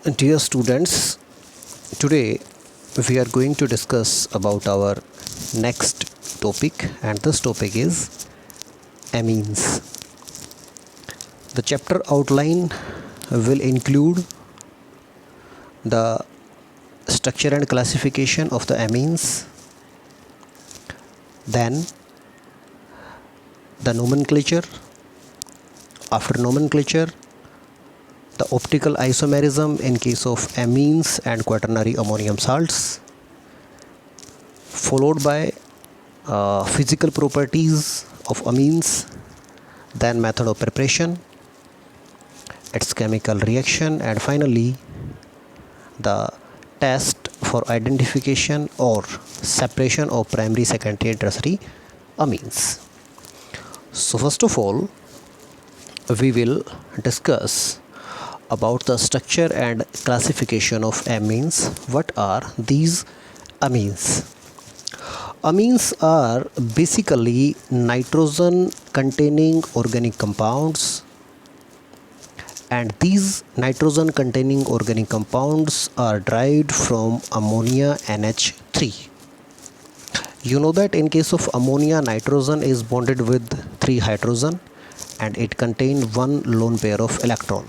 Dear students, today we are going to discuss about our next topic, and this topic is amines. The chapter outline will include the structure and classification of the amines, then the nomenclature. After nomenclature, the optical isomerism in case of amines and quaternary ammonium salts, followed by physical properties of amines, then method of preparation, its chemical reaction, and finally the test for identification or separation of primary, secondary and tertiary amines. So first of all, we will discuss about the structure and classification of amines. What are these amines? Amines are basically nitrogen containing organic compounds, and these nitrogen containing organic compounds are derived from ammonia NH3. You know that in case of ammonia, nitrogen is bonded with 3 hydrogen and it contains one lone pair of electron.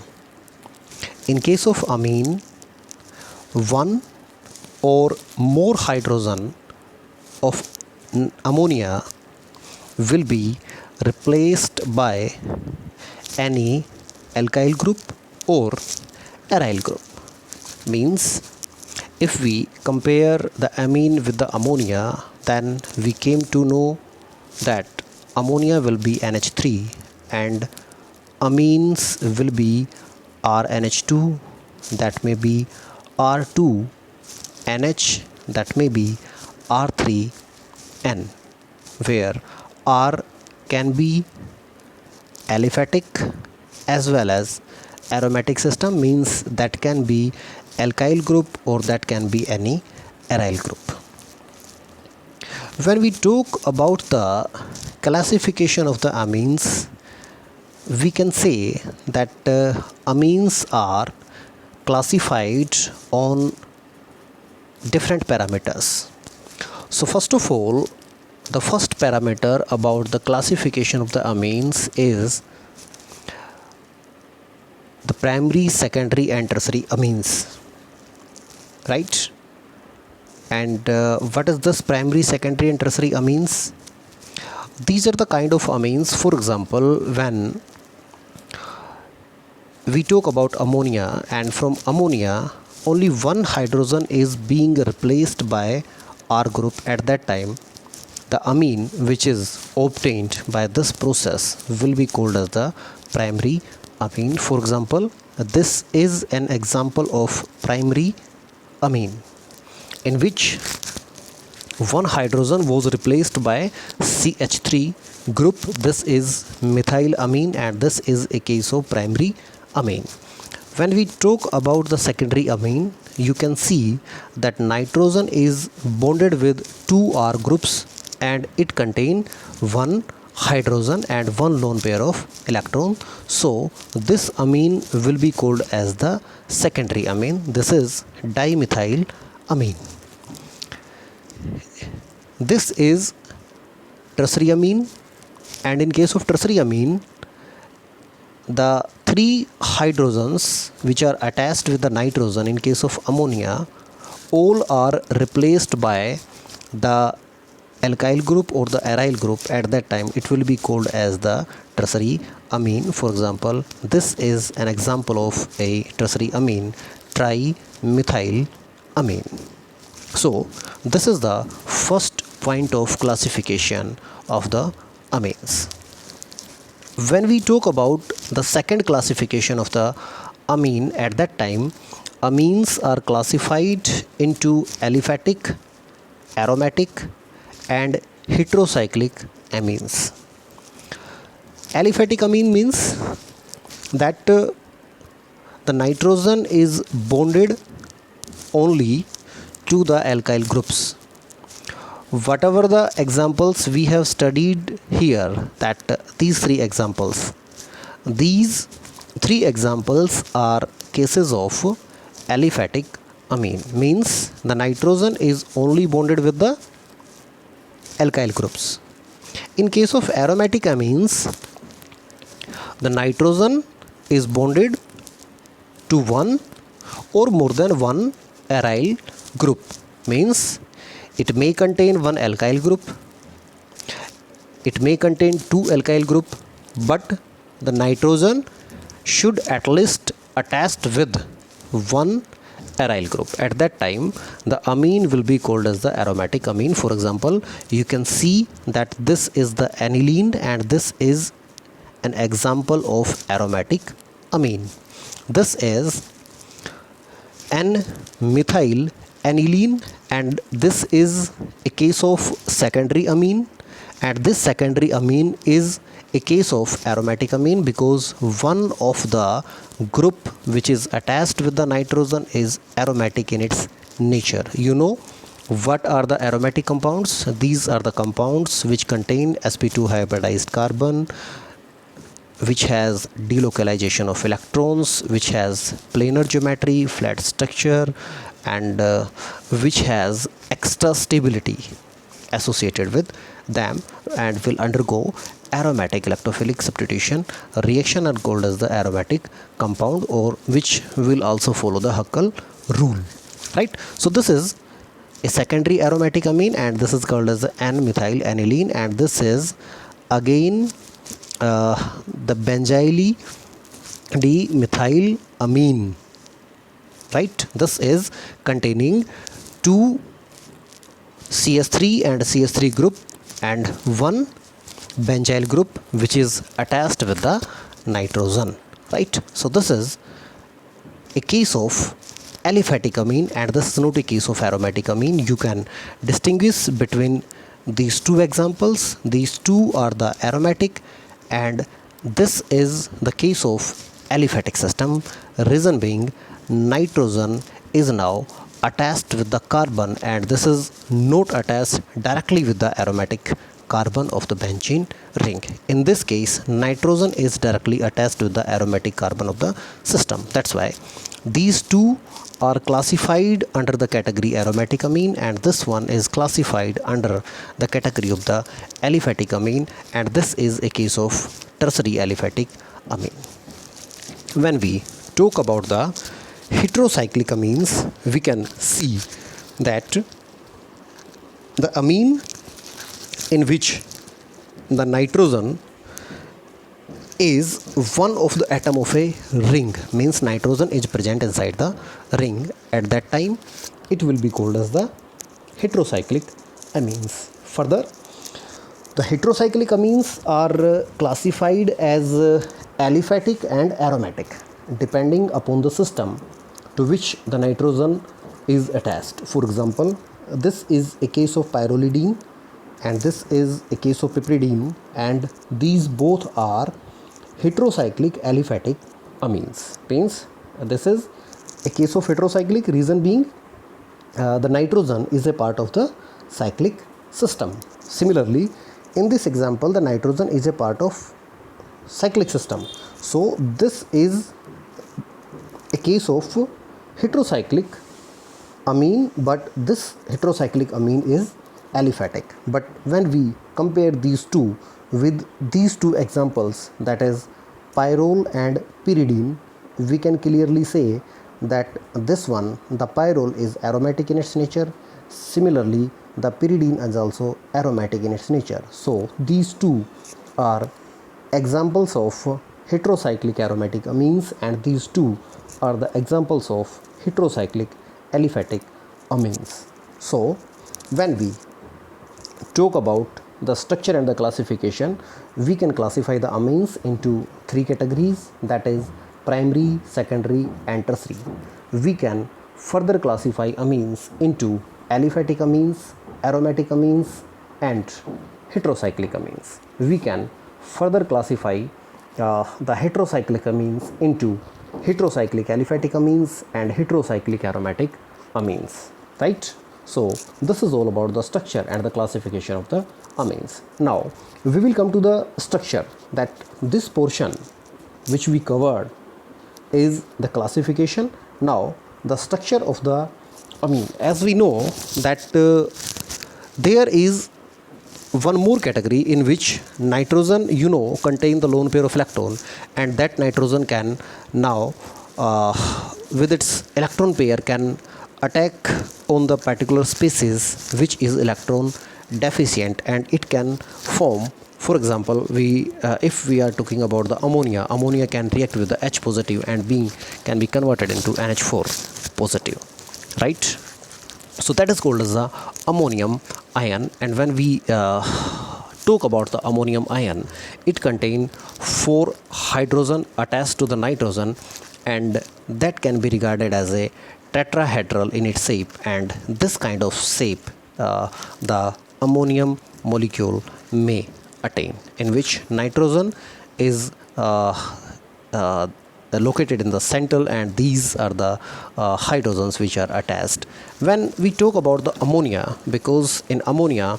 In case of amine, one or more hydrogen of ammonia will be replaced by any alkyl group or aryl group. Means if we compare the amine with the ammonia, then we came to know that ammonia will be NH3 and amines will be RNH2, that may be R2NH, that may be R3N, where R can be aliphatic as well as aromatic system, means that can be alkyl group or that can be any aryl group. When we talk about the classification of the amines, we can say that amines are classified on different parameters. So first of all, the first parameter about the classification of the amines is the primary, secondary and tertiary amines, right? And what is this primary, secondary and tertiary amines? These are the kind of amines. For example, when we talk about ammonia, and from ammonia only one hydrogen is being replaced by R group, at that time the amine which is obtained by this process will be called as the primary amine. For example, this is an example of primary amine in which one hydrogen was replaced by CH3 group. This is methylamine and this is a case of primary amine. When we talk about the secondary amine, you can see that nitrogen is bonded with 2 R groups and it contains one hydrogen and one lone pair of electron. So this amine will be called as the secondary amine. This is dimethylamine. This is tertiary amine, and in case of tertiary amine, the 3 hydrogens which are attached with the nitrogen in case of ammonia all are replaced by the alkyl group or the aryl group. At that time it will be called as the tertiary amine. For example, this is an example of a tertiary amine, trimethylamine. So this is the first point of classification of the amines. When we talk about the second classification of the amine, at that time amines are classified into aliphatic, aromatic and heterocyclic amines. Aliphatic amine means that the nitrogen is bonded only to the alkyl groups. Whatever the examples we have studied here, that these 3 examples, these 3 examples are cases of aliphatic amine, means the nitrogen is only bonded with the alkyl groups. In case of aromatic amines, the nitrogen is bonded to one or more than one aryl group, means it may contain one alkyl group, it may contain two alkyl group, but the nitrogen should at least attached with one aryl group. At that time, the amine will be called as the aromatic amine. For example, you can see that this is the aniline and this is an example of aromatic amine. This is N-methyl aniline, and this is a case of secondary amine, and this secondary amine is a case of aromatic amine because one of the group which is attached with the nitrogen is aromatic in its nature. You know what are the aromatic compounds? These are the compounds which contain sp2 hybridized carbon, which has delocalization of electrons, which has planar geometry, flat structure, and which has extra stability associated with them and will undergo aromatic electrophilic substitution reaction and called as the aromatic compound, or which will also follow the Huckel rule, right? So this is a secondary aromatic amine and this is called as the N-methyl aniline, and this is again the benzyl dimethylamine, right? This is containing two CS3 and CS3 group and one benzyl group which is attached with the nitrogen, right? So this is a case of aliphatic amine and this is not a case of aromatic amine. You can distinguish between these two examples. These two are the aromatic and this is the case of aliphatic system. Reason being, nitrogen is now attached with the carbon and this is not attached directly with the aromatic carbon of the benzene ring. In this case, nitrogen is directly attached with the aromatic carbon of the system. That's why these two are classified under the category aromatic amine and this one is classified under the category of the aliphatic amine, and this is a case of tertiary aliphatic amine. When we talk about the heterocyclic amines, we can see that the amine in which the nitrogen is one of the atom of a ring, means nitrogen is present inside the ring. At that time, it will be called as the heterocyclic amines. Further, the heterocyclic amines are classified as aliphatic and aromatic depending upon the system to which the nitrogen is attached. For example, this is a case of pyrrolidine and this is a case of piperidine, and these both are heterocyclic aliphatic amines. Means this is a case of heterocyclic, reason being the nitrogen is a part of the cyclic system. Similarly, in this example, the nitrogen is a part of cyclic system. So this is a case of heterocyclic amine, but this heterocyclic amine is aliphatic. But when we compare these two with these two examples, that is pyrrole and pyridine, we can clearly say that this one, the pyrrole, is aromatic in its nature. Similarly, the pyridine is also aromatic in its nature. So these two are examples of heterocyclic aromatic amines and these two are the examples of heterocyclic aliphatic amines. So when we talk about the structure and the classification, we can classify the amines into three categories, that is primary, secondary and tertiary. We can further classify amines into aliphatic amines, aromatic amines and heterocyclic amines. We can further classify the heterocyclic amines into heterocyclic aliphatic amines and heterocyclic aromatic amines, right? So this is all about the structure and the classification of the amines. Now we will come to the structure, that this portion which we covered is the classification. Now the structure of the amine. As we know that there is one more category in which nitrogen contain the lone pair of electron, and that nitrogen can now with its electron pair can attack on the particular species which is electron deficient, and it can form, for example, if we are talking about the ammonia can react with the H positive and can be converted into NH4 positive, right? So that is called as the ammonium ion. And when we talk about the ammonium ion, it contains 4 hydrogen attached to the nitrogen, and that can be regarded as a tetrahedral in its shape. And this kind of shape the ammonium molecule may attain, in which nitrogen is located in the center, and these are the hydrogens which are attached. When we talk about the ammonia, because in ammonia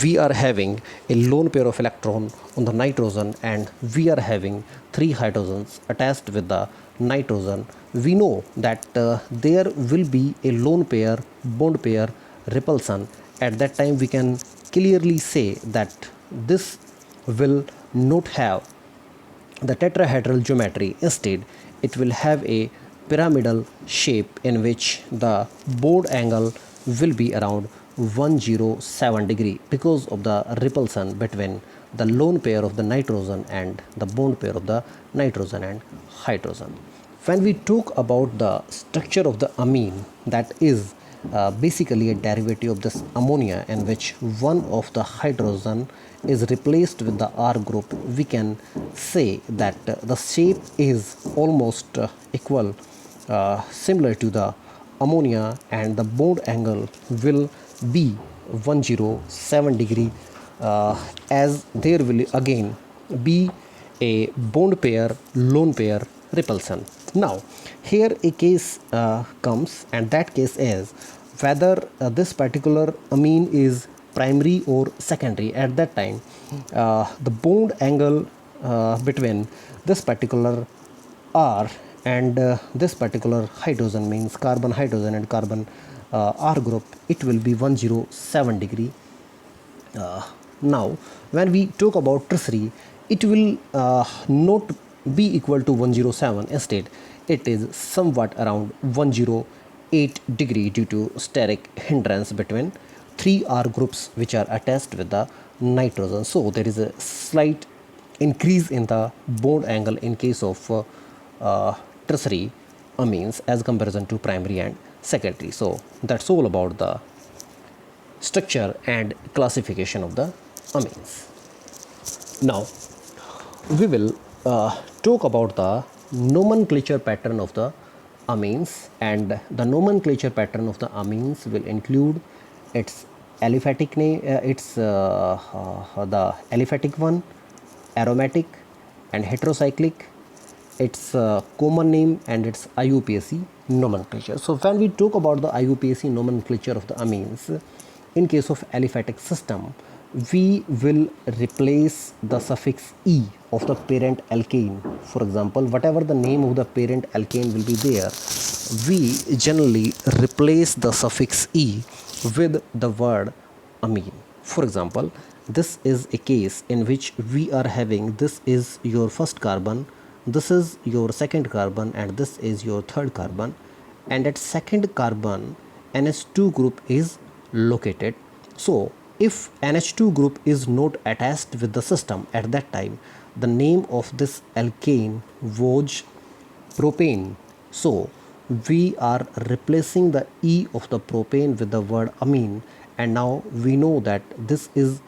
we are having a lone pair of electron on the nitrogen, and we are having 3 hydrogens attached with the nitrogen, we know that there will be a lone pair bond pair repulsion. At that time we can clearly say that this will not have the tetrahedral geometry. Instead, it will have a pyramidal shape in which the bond angle will be around 107 degree because of the repulsion between the lone pair of the nitrogen and the bond pair of the nitrogen and hydrogen. When we talk about the structure of the amine, that is basically a derivative of this ammonia, in which one of the hydrogen is replaced with the R group, we can say that the shape is almost equal, similar to the ammonia, and the bond angle will be 107 degree, as there will again be a bond pair lone pair repulsion. Now here a case comes, and that case is whether this particular amine is primary or secondary. At that time the bond angle between this particular R and this particular hydrogen, means carbon hydrogen and carbon R group, it will be 107 degree. Now when we talk about tertiary, it will not be equal to 107. Instead it is somewhat around 108 degree due to steric hindrance between 3 R groups which are attached with the nitrogen. So there is a slight increase in the bond angle in case of tertiary amines as comparison to primary and secondary. So that's all about the structure and classification of the amines. Now we will talk about the nomenclature pattern of the amines, and the nomenclature pattern of the amines will include its aliphatic name, the aliphatic one, aromatic and heterocyclic, its common name, and its IUPAC nomenclature. So when we talk about the IUPAC nomenclature of the amines, in case of aliphatic system, we will replace the suffix E of the parent alkane. For example, whatever the name of the parent alkane will be there, we generally replace the suffix E with the word amine. For example, this is a case in which we are having, this is your first carbon, this is your second carbon, and this is your third carbon, and at second carbon NH2 group is located. So if NH2 group is not attached with the system, at that time the name of this alkane was propane. So we are replacing the E of the propane with the word amine, and now we know that this is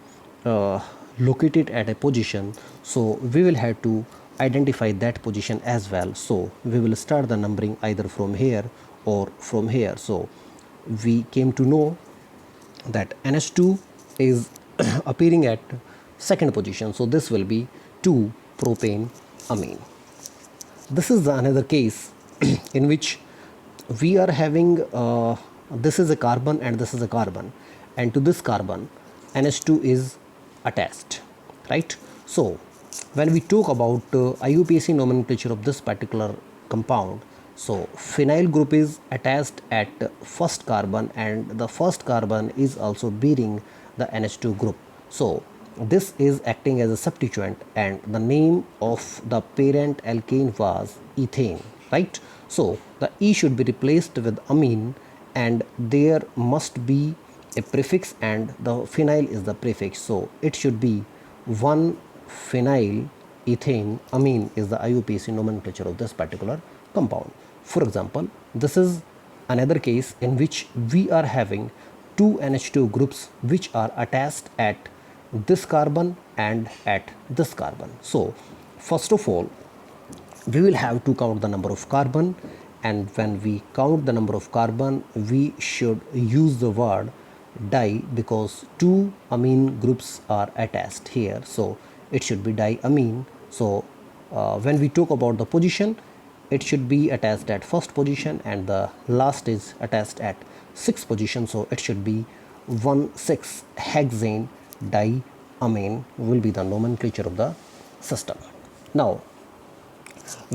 located at a position, so we will have to identify that position as well. So we will start the numbering either from here or from here. So we came to know that NH2 is appearing at second position, so this will be 2 propane amine. This is another case in which we are having this is a carbon and this is a carbon, and to this carbon NH2 is attached, right? So when we talk about IUPAC nomenclature of this particular compound, So phenyl group is attached at first carbon, and the first carbon is also bearing the NH2 group. So this is acting as a substituent, and the name of the parent alkane was ethane, right? So the E should be replaced with amine, and there must be a prefix, and the phenyl is the prefix, so it should be 1 phenyl ethane amine is the IUPAC nomenclature of this particular compound. For example, this is another case in which we are having two NH2 groups which are attached at this carbon and at this carbon. So first of all, we will have to count the number of carbon, and when we count the number of carbon, we should use the word di, because two amine groups are attached here, so it should be diamine. So when we talk about the position, it should be attached at first position, and the last is attached at sixth position, so it should be 1,6-hexane diamine will be the nomenclature of the system. Now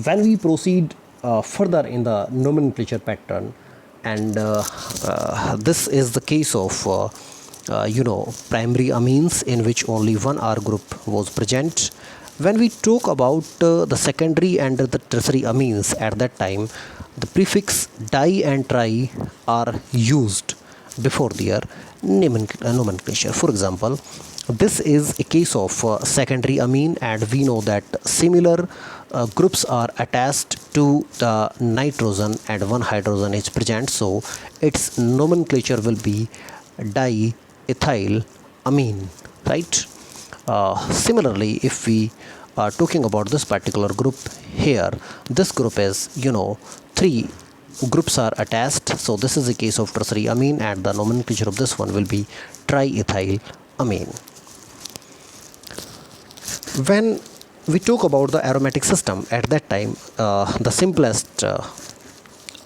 when we proceed further in the nomenclature pattern, and this is the case of primary amines in which only one R group was present. When we talk about the secondary and the tertiary amines, at that time the prefix di and tri are used before their nomenclature. For example, this is a case of secondary amine, and we know that similar groups are attached to the nitrogen and one hydrogen is present, so its nomenclature will be diethyl amine, right? Similarly, if we are talking about this particular group here, this group is, three groups are attached, so this is a case of tertiary amine, and the nomenclature of this one will be triethyl amine. When we talk about the aromatic system, at that time the simplest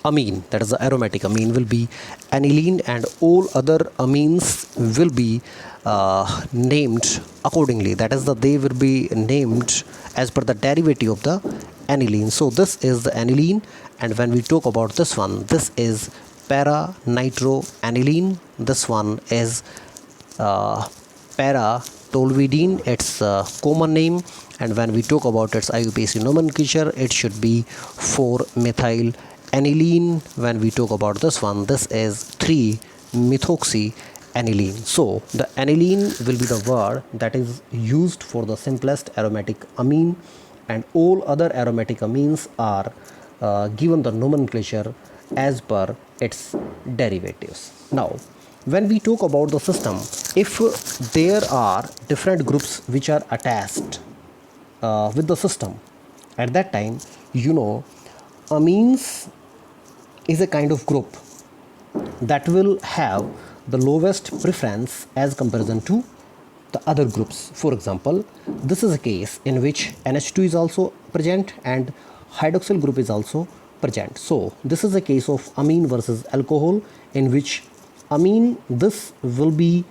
amine, that is the aromatic amine, will be aniline, and all other amines will be named accordingly, that is they will be named as per the derivative of the aniline. So this is the aniline, and when we talk about this one, this is para nitroaniline, this one is para toluidine, its common name, and when we talk about its IUPAC nomenclature, it should be 4-methyl aniline. When we talk about this one, this is 3-methoxy aniline. So the aniline will be the word that is used for the simplest aromatic amine, and all other aromatic amines are given the nomenclature as per its derivatives. Now when we talk about the system, if there are different groups which are attached with the system, at that time, amines is a kind of group that will have the lowest preference as comparison to the other groups. For example, this is a case in which NH2 is also present and hydroxyl group is also present. So this is a case of amine versus alcohol, in which amine, this will be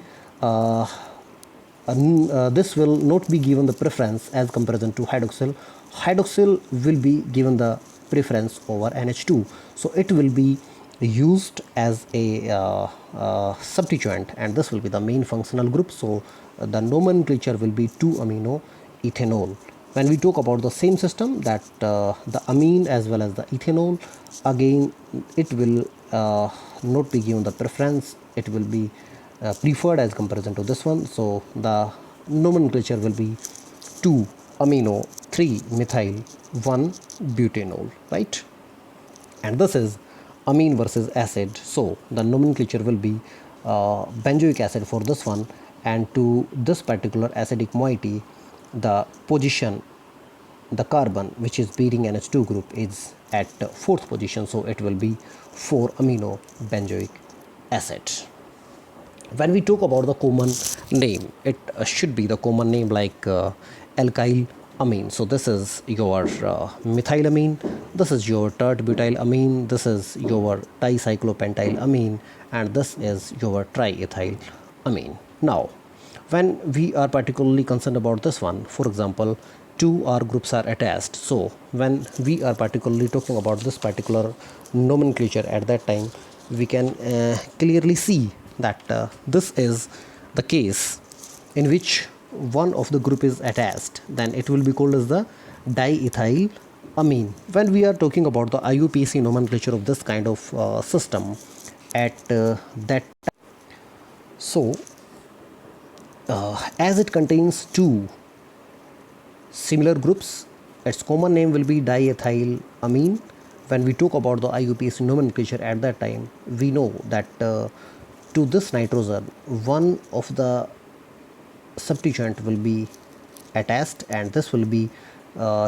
this will not be given the preference as comparison to hydroxyl. Hydroxyl will be given the preference over NH2, so it will be used as a substituent, and this will be the main functional group. So the nomenclature will be 2-amino-ethanol. When we talk about the same system, that the amine as well as the ethanol, again it will not be given the preference, it will be preferred as comparison to this one. So the nomenclature will be 2-amino 3-methyl 1-butanol, right? And this is amine versus acid, so the nomenclature will be benzoic acid for this one, and to this particular acidic moiety, the position, the carbon which is bearing NH2 group is at fourth position, so it will be 4-amino benzoic acid. When we talk about the common name, it should be the common name like alkyl amine. So this is your methylamine, this is your tert-butyl amine, this is your dicyclopentyl amine, and this is your triethyl amine. Now when we are particularly concerned about this one, for example, two R groups are attached. So when we are particularly talking about this particular nomenclature, at that time we can clearly see that this is the case in which one of the group is attached, then it will be called as the diethyl amine. When we are talking about the IUPAC nomenclature of this kind of system at that time, so as it contains two similar groups, its common name will be diethyl amine. When we talk about the IUPAC nomenclature at that time, we know that to this nitrogen, one of the substituent will be attached, and this will be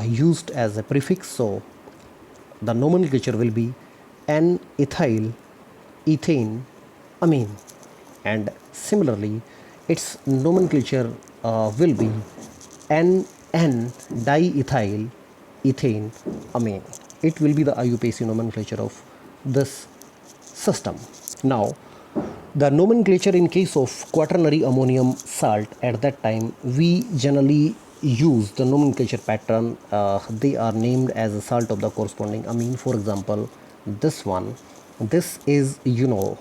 used as a prefix. So the nomenclature will be N-ethyl ethane amine, and similarly its nomenclature will be N-diethyl ethane amine. It will be the IUPAC nomenclature of this system. Now the nomenclature in case of quaternary ammonium salt, at that time we generally use the nomenclature pattern. They are named as a salt of the corresponding amine. For example, this one, this is the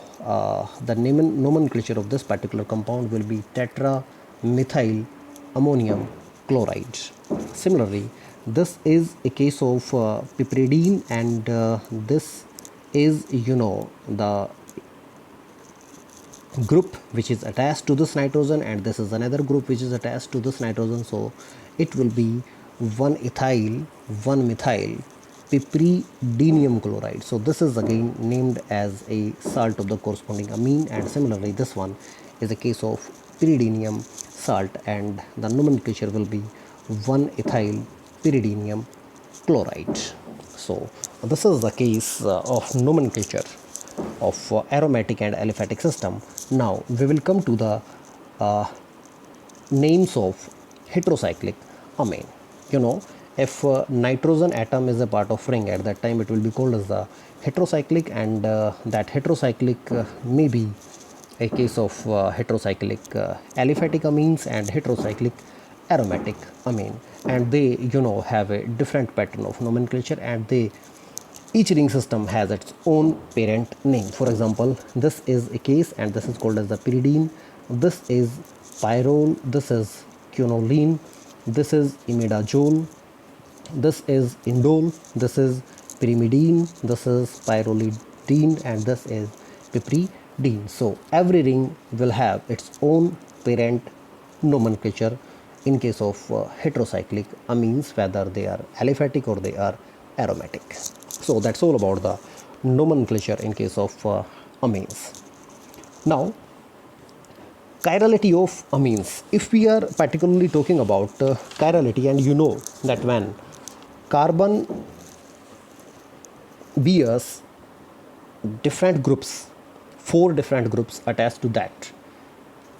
nomenclature of this particular compound will be tetramethyl ammonium chloride. Similarly, this is a case of piperidine, and this is the group which is attached to this nitrogen, and this is another group which is attached to this nitrogen. So it will be 1-ethyl 1-methyl piperidinium chloride. So this is again named as a salt of the corresponding amine, and similarly this one is a case of pyridinium salt, and the nomenclature will be 1-ethyl pyridinium chloride. So this is the case of nomenclature of aromatic and aliphatic system. Now we will come to the names of heterocyclic amine. If nitrogen atom is a part of ring, at that time it will be called as the heterocyclic, and that heterocyclic may be a case of heterocyclic aliphatic amines and heterocyclic aromatic amine, and they have a different pattern of nomenclature, and each ring system has its own parent name. For example, this is a case, and this is called as the pyridine. This is pyrrole. This is quinoline. This is imidazole. This is indole. This is pyrimidine. This is pyrrolidine, and this is piperidine. So every ring will have its own parent nomenclature in case of heterocyclic amines, whether they are aliphatic or they are aromatic. So that's all about the nomenclature in case of amines. Now, chirality of amines. If we are particularly talking about chirality, and that when carbon bears different groups, 4 different groups attached to that,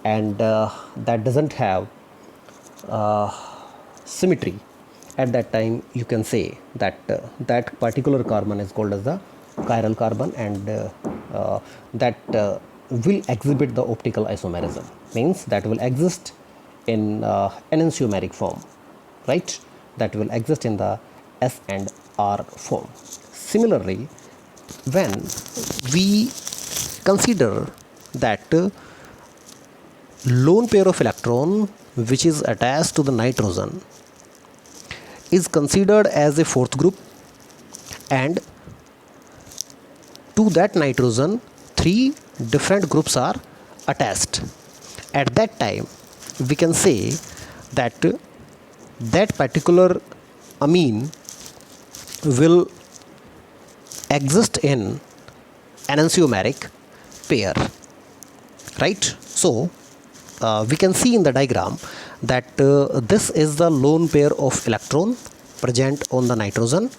and that doesn't have symmetry, at that time you can say that that particular carbon is called as the chiral carbon, and that will exhibit the optical isomerism, means that will exist in enantiomeric form, right? That will exist in the S and R form. Similarly, when we consider that lone pair of electron which is attached to the nitrogen is considered as a 4th group, and to that nitrogen 3 different groups are attached, at that time we can say that that particular amine will exist in enantiomeric pair, right? So we can see in the diagram that this is the lone pair of electron present on the nitrogen,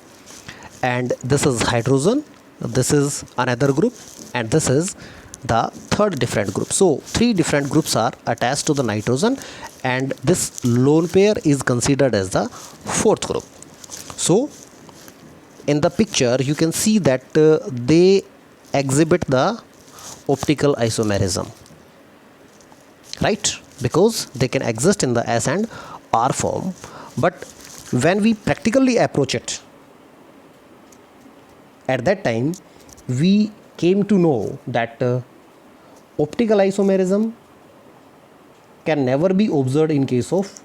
and this is hydrogen, this is another group, and this is the 3rd different group. So 3 different groups are attached to the nitrogen, and this lone pair is considered as the 4th group. So in the picture you can see that they exhibit the optical isomerism, right? Because they can exist in the S and R form. But when we practically approach it, at that time we came to know that optical isomerism can never be observed in case of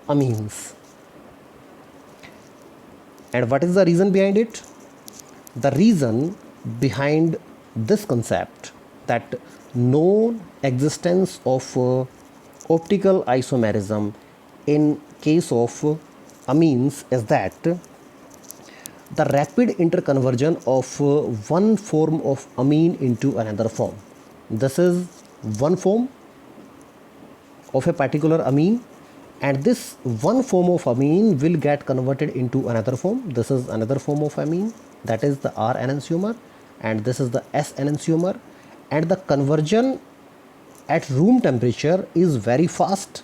amines. And what is the reason behind it? The reason behind this concept that known existence of optical isomerism in case of amines is that the rapid interconversion of one form of amine into another form. This is one form of a particular amine, and this one form of amine will get converted into another form. This is another form of amine, that is the R enantiomer, and this is the S enantiomer, and the conversion at room temperature is very fast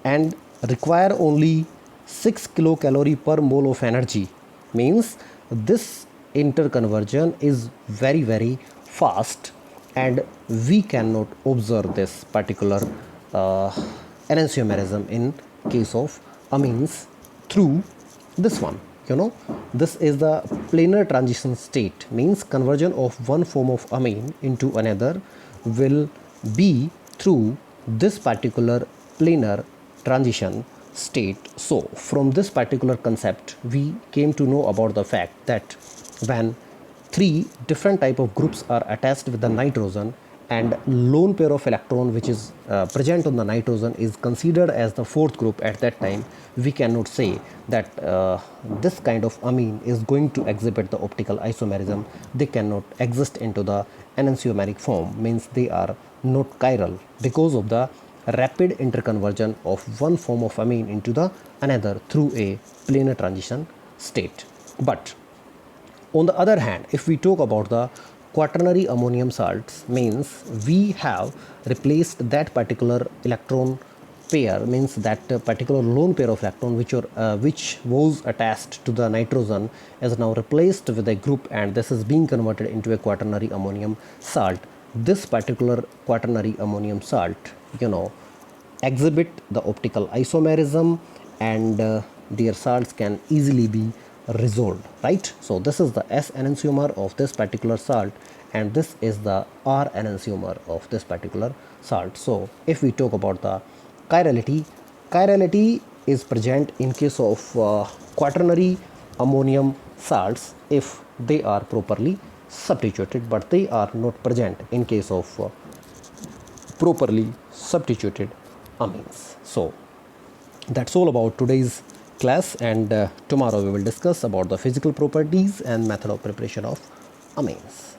and require only 6 kilocalorie per mole of energy. Means this interconversion is very fast, and we cannot observe this particular enantiomerism in case of amines through this one. This is the planar transition state, means conversion of one form of amine into another will be through this particular planar transition state. So from this particular concept we came to know about the fact that when three different type of groups are attached with the nitrogen, and lone pair of electron which is present on the nitrogen is considered as the fourth group, at that time we cannot say that this kind of amine is going to exhibit the optical isomerism. They cannot exist into the enantiomeric form, means they are not chiral because of the rapid interconversion of one form of amine into the another through a planar transition state. But on the other hand, if we talk about the quaternary ammonium salts, means we have replaced that particular electron pair, means that particular lone pair of electron which was attached to the nitrogen is now replaced with a group, and this is being converted into a quaternary ammonium salt. This particular quaternary ammonium salt exhibit the optical isomerism, and their salts can easily be resolved, right? So this is the S enantiomer of this particular salt, and this is the R enantiomer of this particular salt. So if we talk about the chirality is present in case of quaternary ammonium salts if they are properly substituted, but they are not present in case of properly substituted amines. So that's all about today's class, and tomorrow we will discuss about the physical properties and method of preparation of amines.